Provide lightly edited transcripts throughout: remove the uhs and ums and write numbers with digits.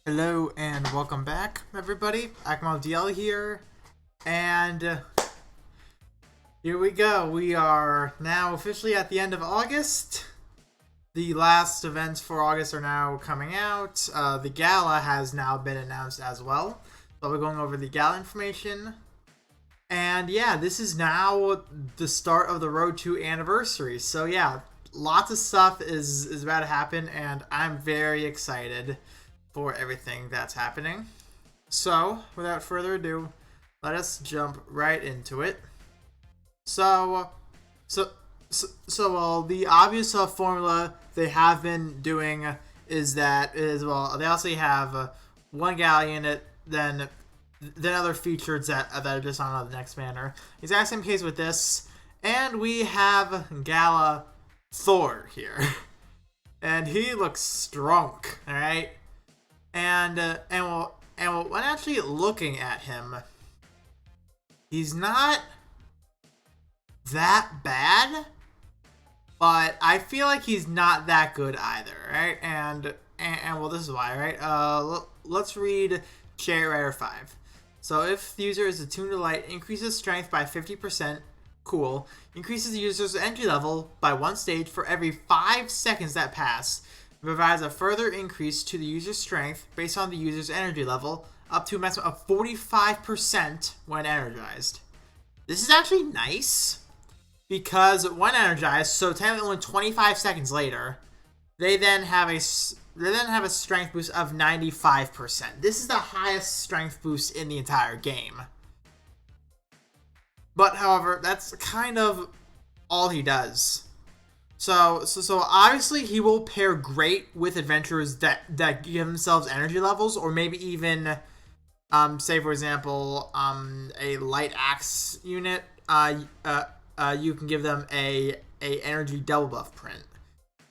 Hello and welcome back, everybody. Akmal DL here, and here we go. We are now officially at the end of August. The last events for August are now coming out. The Gala has now been announced as well. So we're going over the Gala information. And yeah, this is now the start of the Road to Anniversary. So yeah, lots of stuff is about to happen, and I'm very excited for everything that's happening. So, without further ado, let us jump right into it. So, the obvious formula they have been doing is they also have one galley in it, then other features that are just on the next banner. Exact same case with this, and we have Gala Thor here, and he looks strong. All right. And when actually looking at him, he's not that bad, but I feel like he's not that good either, right? And well, this is why, right? Let's read Chariot Rider 5. So if the user is attuned to light, increases strength by 50%. Cool. Increases the user's energy level by 1 stage for every 5 seconds that pass. Provides a further increase to the user's strength based on the user's energy level, up to a maximum of 45% when energized. This is actually nice, because when energized, so technically only 25 seconds later, they then have a strength boost of 95%. This is the highest strength boost in the entire game. But however, that's kind of all he does. So obviously he will pair great with adventurers that give themselves energy levels, or maybe even, say for example, a light axe unit. You can give them a energy double buff print,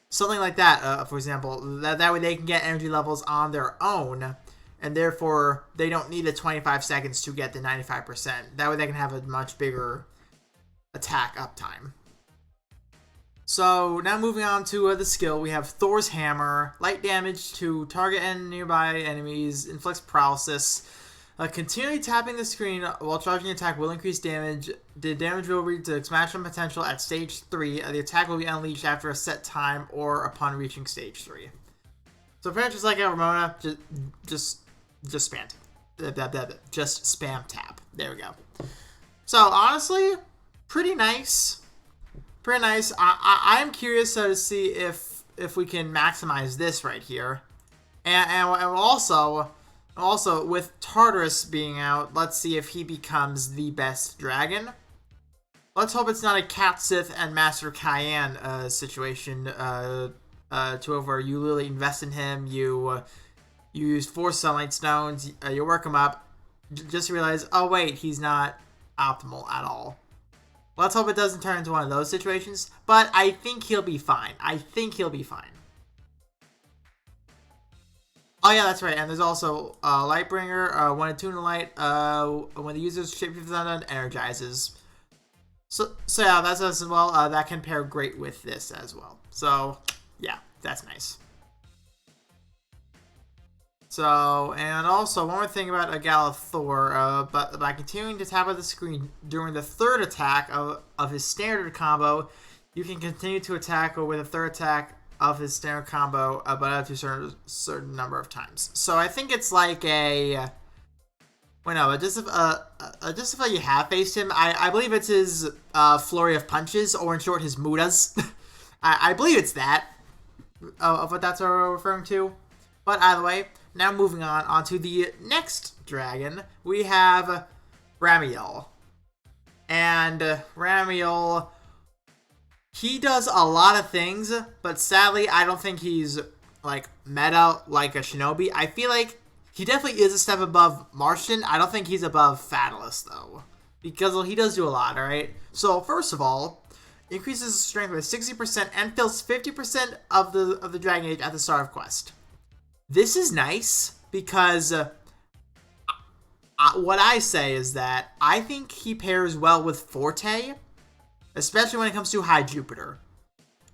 something like that. For example, that way they can get energy levels on their own, and therefore they don't need the 25 seconds to get the 95%. That way they can have a much bigger attack uptime. So now moving on to the skill, we have Thor's Hammer. Light damage to target and nearby enemies, inflicts paralysis. Continually tapping the screen while charging an attack will increase damage. The damage will reach its maximum potential at stage 3. The attack will be unleashed after a set time or upon reaching stage 3. So pretty much just like a Ramona, just spam tap. Just spam tap. There we go. So honestly, pretty nice. Pretty nice. I'm curious to see if we can maximize this right here, and also with Tartarus being out, let's see if he becomes the best dragon. Let's hope it's not a Cat Sith and Master Cayenne situation to where you really invest in him. You use 4 sunlight stones. You work him up. Just realize, oh wait, he's not optimal at all. Let's hope it doesn't turn into one of those situations, but I think he'll be fine. Oh yeah, that's right, and there's also Lightbringer. When attuned to light, when the user's shapeshift is undone, energizes. So yeah, that's as well. That can pair great with this as well. So yeah, that's nice. So, and also, one more thing about a Gala Thor, but by continuing to tap on the screen during the third attack of his standard combo, you can continue to attack with a third attack of his standard combo, but up to a certain number of times. So I think it's like a... Well, no, just if you have faced him, I believe it's his flurry of punches, or in short, his mudas. I believe it's that, of what that's referring to. But either way, now moving on to the next dragon, we have Ramiel. And Ramiel, he does a lot of things, but sadly, I don't think he's like meta like a shinobi. I feel like he definitely is a step above Martian. I don't think he's above Fatalist though, because he does do a lot. All right. So first of all, increases strength by 60% and fills 50% of the Dragon Age at the start of quest. This is nice because what I say is that I think he pairs well with Forte, especially when it comes to High Jupiter.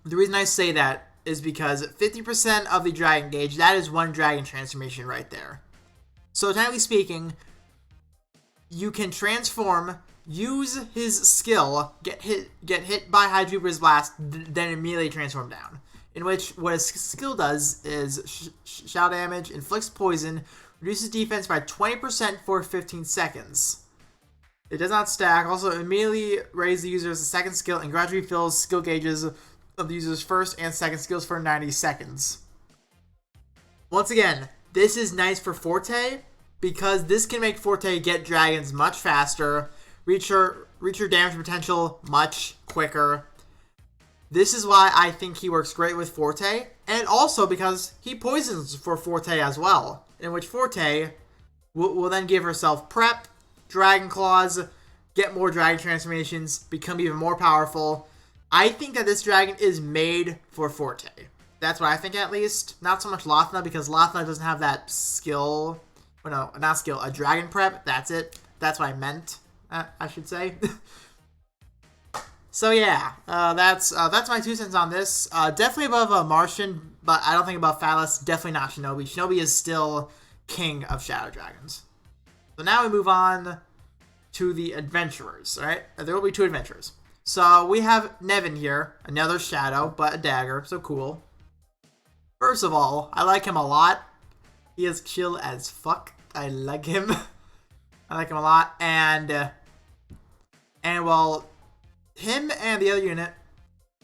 The reason I say that is because 50% of the dragon gauge, that is one dragon transformation right there. So technically speaking, you can transform, use his skill, get hit by Hydruber's Blast, then immediately transform down. In which, what his skill does is shout damage, inflicts poison, reduces defense by 20% for 15 seconds. It does not stack. Also, immediately raises the user's second skill and gradually fills skill gauges of the user's first and second skills for 90 seconds. Once again, this is nice for Forte, because this can make Forte get dragons much faster, reach her damage potential much quicker. This is why I think he works great with Forte, and also because he poisons for Forte as well, in which Forte will then give herself prep, Dragon Claws, get more dragon transformations, become even more powerful. I think that this dragon is made for Forte. That's what I think, at least. Not so much Lothna, because Lothna doesn't have that skill. Oh, no, not skill, a dragon prep. That's it. That's what I meant, I should say. So yeah, that's my 2 cents on this. Definitely above Martian, but I don't think above Phallus. Definitely not Shinobi. Shinobi is still king of Shadow Dragons. So now we move on to the adventurers, right? There will be 2 adventurers. So we have Nevin here, another shadow, but a dagger, so cool. First of all, I like him a lot. He is chill as fuck. I like him. I like him a lot, and well, him and the other unit,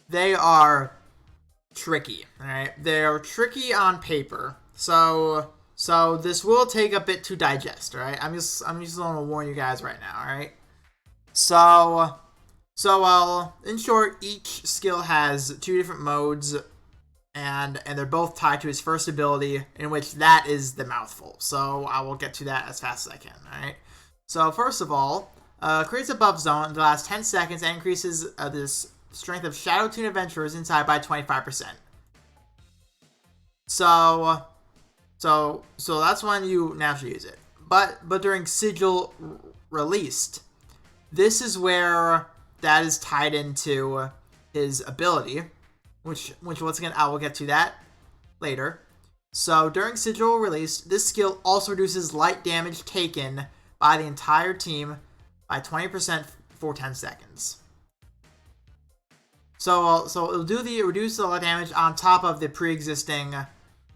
they are tricky, alright? They're tricky on paper, so this will take a bit to digest, alright? I'm just gonna warn you guys right now, alright? So well, in short, each skill has 2 different modes, and they're both tied to his first ability, in which that is the mouthful. So I will get to that as fast as I can, alright? So first of all, creates a buff zone in the last 10 seconds and increases this strength of Shadow Toon Adventurers inside by 25%. So that's when you naturally use it. But during Sigil Released, this is where that is tied into his ability, which once again I will get to that later. So during Sigil Released, this skill also reduces light damage taken by the entire team by 20% for 10 seconds. So it'll reduce the light damage on top of the pre-existing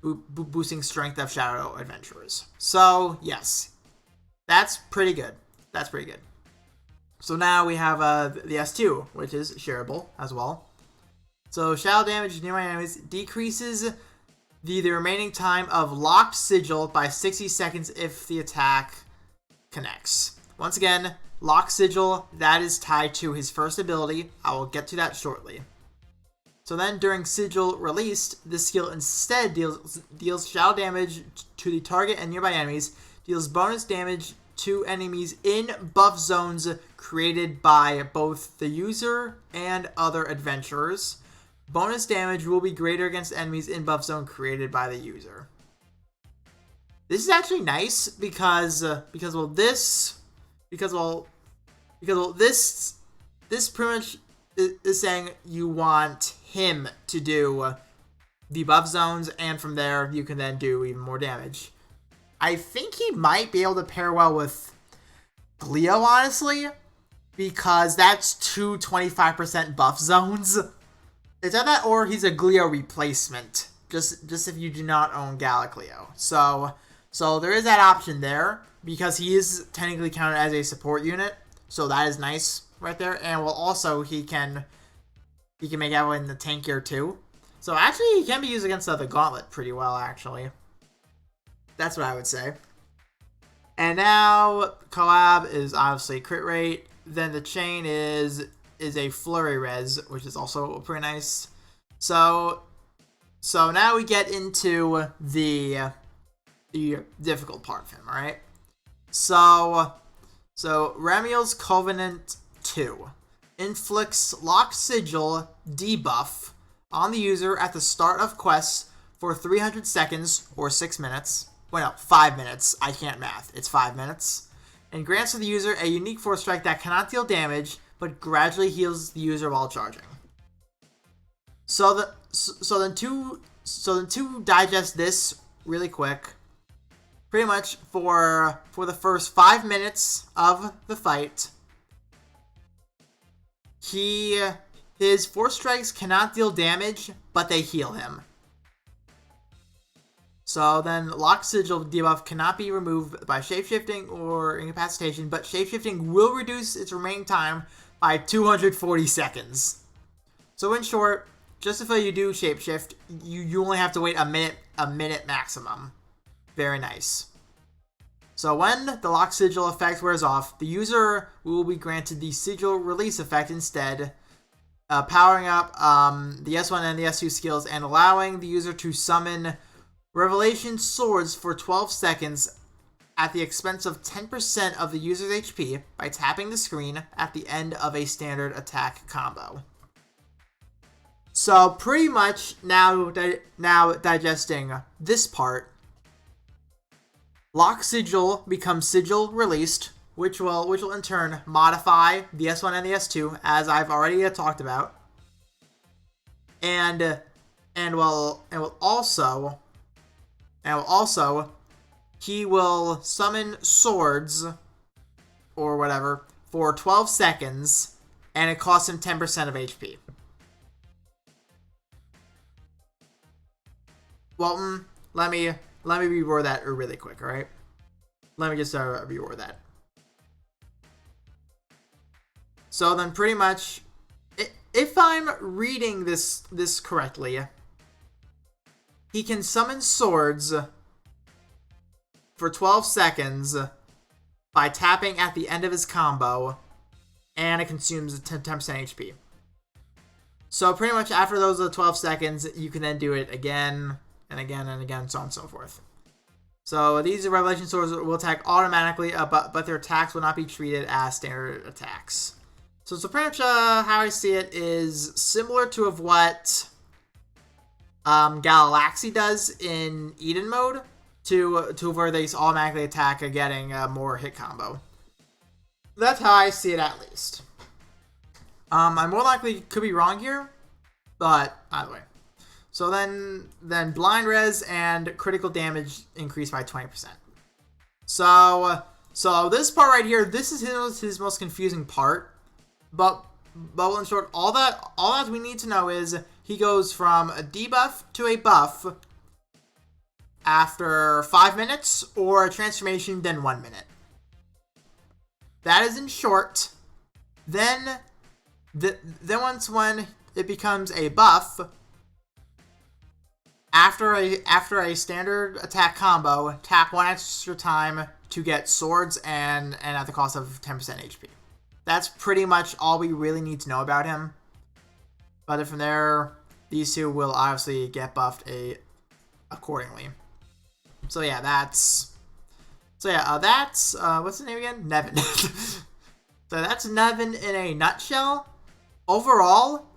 boosting strength of Shadow Adventurers. So yes, that's pretty good. That's pretty good. So now we have the S2, which is shareable as well. So shadow damage near my enemies decreases the remaining time of locked sigil by 60 seconds if the attack connects. Once again, locked sigil, that is tied to his first ability. I will get to that shortly. So then during Sigil Released, this skill instead deals shadow damage to the target and nearby enemies, deals bonus damage to enemies in buff zones created by both the user and other adventurers. Bonus damage will be greater against enemies in buff zone created by the user. This is actually nice because this pretty much is saying you want him to do the buff zones, and from there you can then do even more damage. I think he might be able to pair well with Gleo, honestly, because that's 2 25% buff zones. It's either that or he's a Gleo replacement, just if you do not own Gala Cleo. So there is that option there, because he is technically counted as a support unit, so that is nice right there. And well, also he can make out in the tankier too. So actually he can be used against the Gauntlet pretty well, actually. That's what I would say. And now collab is obviously crit rate. Then the chain is a flurry res, which is also pretty nice. So now we get into the difficult part of him, alright? So Ramiel's Covenant 2 inflicts Lock Sigil debuff on the user at the start of quests for 300 seconds or 6 minutes. Well, no, 5 minutes. I can't math. It's 5 minutes. And grants to the user a unique force strike that cannot deal damage, but gradually heals the user while charging. To digest this really quick, pretty much for the first 5 minutes of the fight, his force strikes cannot deal damage, but they heal him. So then Lock Sigil debuff cannot be removed by shapeshifting or incapacitation, but shapeshifting will reduce its remaining time by 240 seconds. So in short, just if you do shapeshift, you only have to wait a minute maximum. Very nice. So when the Lock Sigil effect wears off, the user will be granted the Sigil Release effect instead, powering up the S1 and the S2 skills and allowing the user to summon Revelation Swords for 12 seconds at the expense of 10% of the user's HP by tapping the screen at the end of a standard attack combo. So pretty much now digesting this part, Lock Sigil becomes Sigil Released, which will in turn modify the S1 and the S2, as I've already talked about, and will also he will summon swords or whatever for 12 seconds, and it costs him 10% of HP. Well, let me reword that really quick, alright? Let me just reword that. So then pretty much, if I'm reading this correctly, he can summon swords for 12 seconds by tapping at the end of his combo, and it consumes 10% HP. So pretty much after those 12 seconds, you can then do it again and again and again, so on and so forth. So these Revelation Swords will attack automatically, but their attacks will not be treated as standard attacks. So pretty much how I see it is similar to of what Galaxy does in Eden mode, to where they automatically attack, getting more hit combo. That's how I see it, at least. I more likely could be wrong here, but either way. So then blind res and critical damage increase by 20%. So this part right here, this is his most confusing part. But in short, all that we need to know is he goes from a debuff to a buff after 5 minutes, or a transformation then 1 minute. That is in short. Then when it becomes a buff, after a standard attack combo, tap 1 extra time to get swords and at the cost of 10% HP. That's pretty much all we really need to know about him. But from there, these two will obviously get buffed accordingly. So yeah, that's what's his name again? Nevin. So that's Nevin in a nutshell. Overall,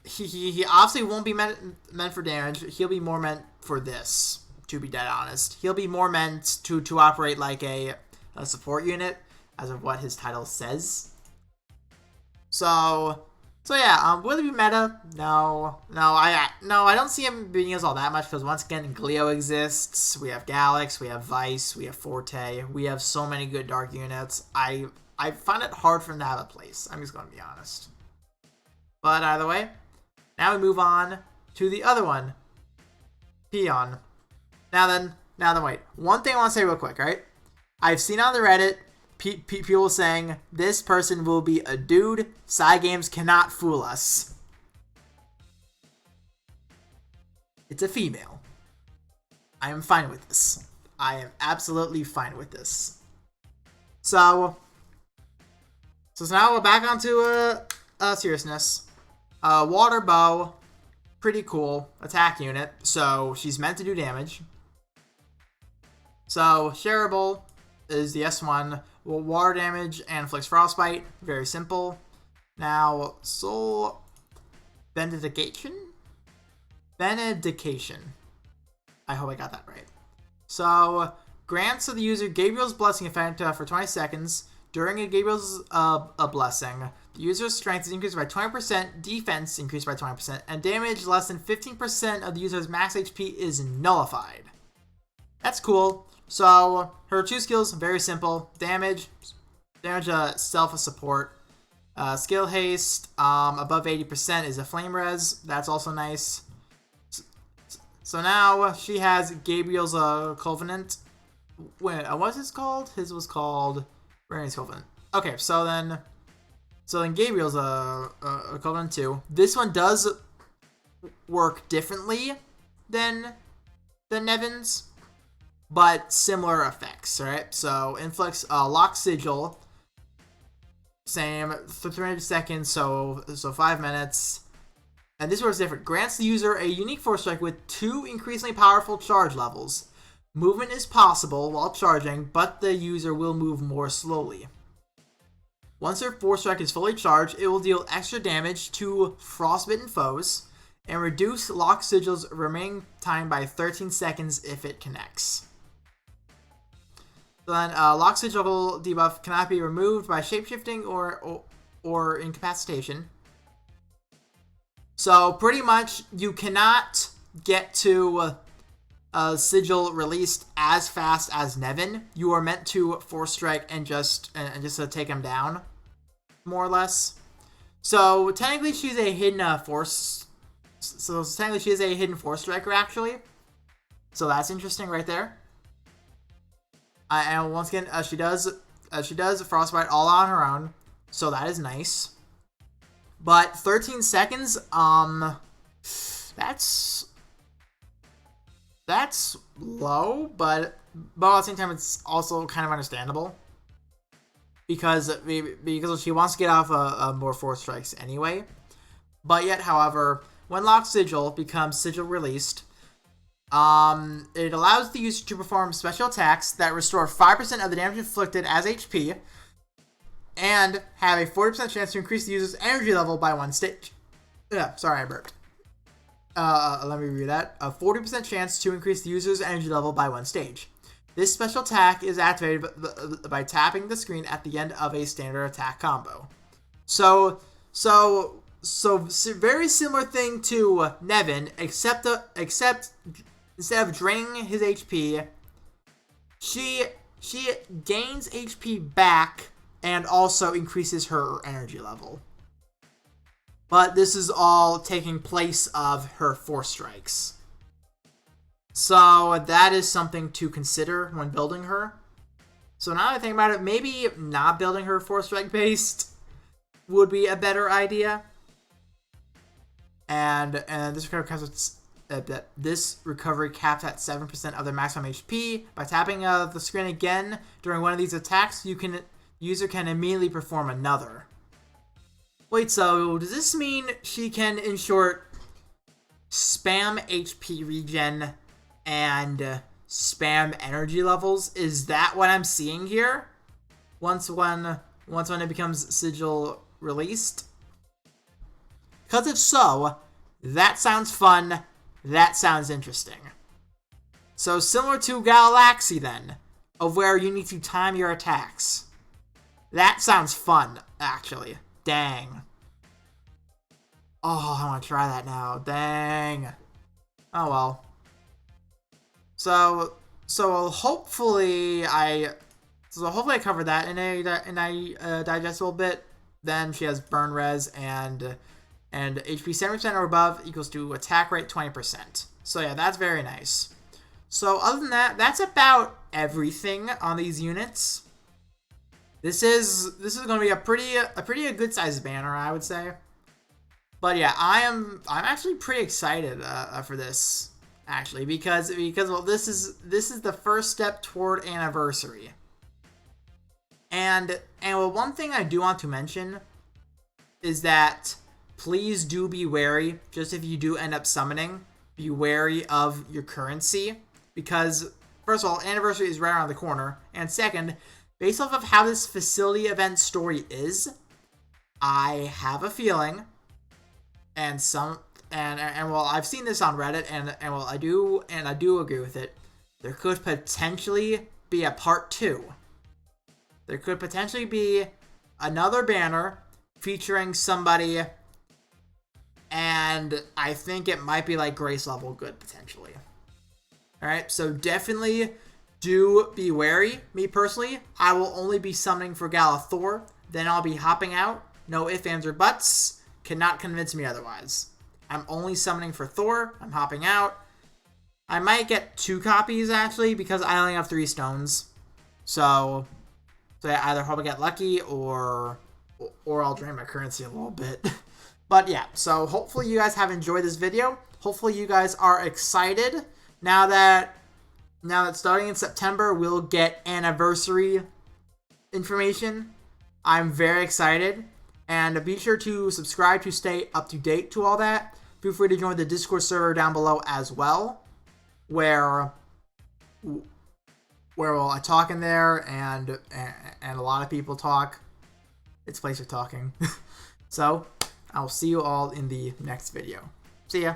he obviously won't be meant for damage. He'll be more meant for this, to be dead honest. He'll be more meant to operate like a support unit, as of what his title says. So yeah, will it be meta? No, I don't see him being used all that much, because once again, Glio exists, we have Galax, we have Vice, we have Forte, we have so many good dark units. I find it hard for him to have a place, I'm just going to be honest. But either way, now we move on to the other one, Peon. Now then wait, one thing I want to say real quick, right? I've seen on the Reddit, people saying, this person will be a dude, Cygames cannot fool us. It's a female. I am fine with this. I am absolutely fine with this. So now we're back onto seriousness. Water Bow, pretty cool attack unit, so she's meant to do damage. So shareable is the S1, water damage and inflicts frostbite, very simple. Now Soul Benediction. I hope I got that right. So grants to the user Gabriel's Blessing effect for 20 seconds. During a Gabriel's blessing, The user's strength is increased by 20%, defense increased by 20%, and damage less than 15% of the user's max HP is nullified. That's cool. So her 2 skills, very simple. Damage, self support. Skill haste, above 80% is a flame res. That's also nice. So now she has Gabriel's Covenant. Wait, what's his called? His was called Rainy's Covenant. Okay, so then Gabriel's Covenant too. This one does work differently than Nevin's, but similar effects, right? So inflicts lock sigil, same for 300 seconds, so 5 minutes. And this works different. Grants the user a unique Force Strike with 2 increasingly powerful charge levels. Movement is possible while charging, but the user will move more slowly. Once their Force Strike is fully charged, it will deal extra damage to frostbitten foes and reduce Lock Sigil's remaining time by 13 seconds if it connects. So then, Lock Sigil debuff cannot be removed by shapeshifting or incapacitation. So pretty much, you cannot get to Sigil released as fast as Nevin. You are meant to Force Strike and just take him down, more or less. So technically, she's a hidden Force. So technically, she is a hidden Force Striker actually. So that's interesting right there. And once again, she does Frostbite all on her own. So that is nice. But 13 seconds, that's low, but at the same time, it's also kind of understandable because she wants to get off more Force Strikes anyway. But yet, however, when Lock Sigil becomes Sigil released, it allows the user to perform special attacks that restore 5% of the damage inflicted as HP, and have a 40% chance to increase the user's energy level by 1 stage. Yeah, sorry, I burped. Let me read that. A 40% chance to increase the user's energy level by 1 stage. This special attack is activated by tapping the screen at the end of a standard attack combo. So very similar thing to Nevin, except instead of draining his HP, she gains HP back and also increases her energy level. But this is all taking place of her Force Strikes. So that is something to consider when building her. So now that I think about it, maybe not building her Force Strike based would be a better idea. And this recovery capped at 7% of their maximum HP. By tapping the screen again during one of these attacks, the user can immediately perform another. Wait, so does this mean she can, in short, spam HP regen and spam energy levels? Is that what I'm seeing here? Once when it becomes Sigil released? Because if so, that sounds fun. That sounds interesting. So similar to Galaxy then, of where you need to time your attacks. That sounds fun, actually. Dang. Oh, I want to try that now. Dang. Oh well. So hopefully I covered that in a digestible bit. Then she has burn res and HP 70% or above equals to attack rate 20%. So yeah, that's very nice. So other than that, that's about everything on these units. This is going to be a pretty good sized banner, I would say. But yeah, I'm actually pretty excited for this actually because well, this is the first step toward anniversary. And well, one thing I do want to mention is that please do be wary, just if you do end up summoning, be wary of your currency. Because, first of all, anniversary is right around the corner. And second, based off of how this facility event story is, I have a feeling, and well, I've seen this on Reddit, and well, I do agree with it, there could potentially be a part 2. There could potentially be another banner featuring somebody, and I think it might be like Grace level good potentially. Alright, so definitely do be wary. Me personally, I will only be summoning for Gala Thor, then I'll be hopping out. No ifs, ands, or buts. Cannot convince me otherwise. I'm only summoning for Thor. I'm hopping out. I might get 2 copies, actually, because I only have 3 stones. So I either hope I get lucky, or I'll drain my currency a little bit. But yeah, so hopefully you guys have enjoyed this video. Hopefully you guys are excited. Now that starting in September, we'll get anniversary information. I'm very excited. And be sure to subscribe to stay up to date to all that. Feel free to join the Discord server down below as well, where I talk in there, and a lot of people talk. It's a place for talking. So, I'll see you all in the next video. See ya.